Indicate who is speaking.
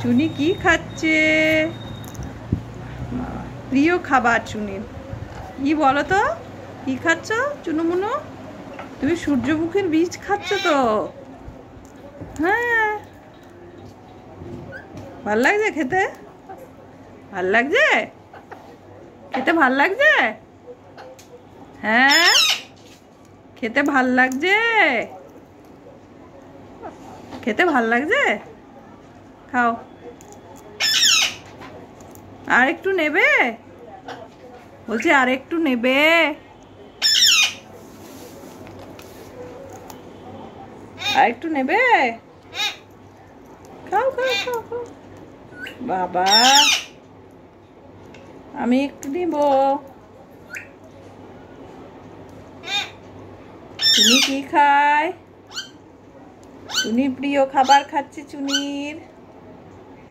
Speaker 1: চুনি কি খাচ্ছে? প্রিয় খাবার চুনির কি বলো তো? কি খাচ্ছ চুনুমুনু? তুমি সূর্যমুখীর বীজ খাচ্ছ তো? হ্যাঁ, ভাল লাগছে খেতে? ভাল লাগছে খেতে? ভাল লাগছে? হ্যাঁ, খেতে ভাল লাগছে? খেতে ভাল লাগছে? খাও। আর একটু নেবে? বলছি আর একটু নেবে? আর একটু নেবে? খাও খাও খাও খাও। বাবা, আমি একটু নিব। চুনি কি খায়? চুনি প্রিয় খাবার খাচ্ছে চুনির।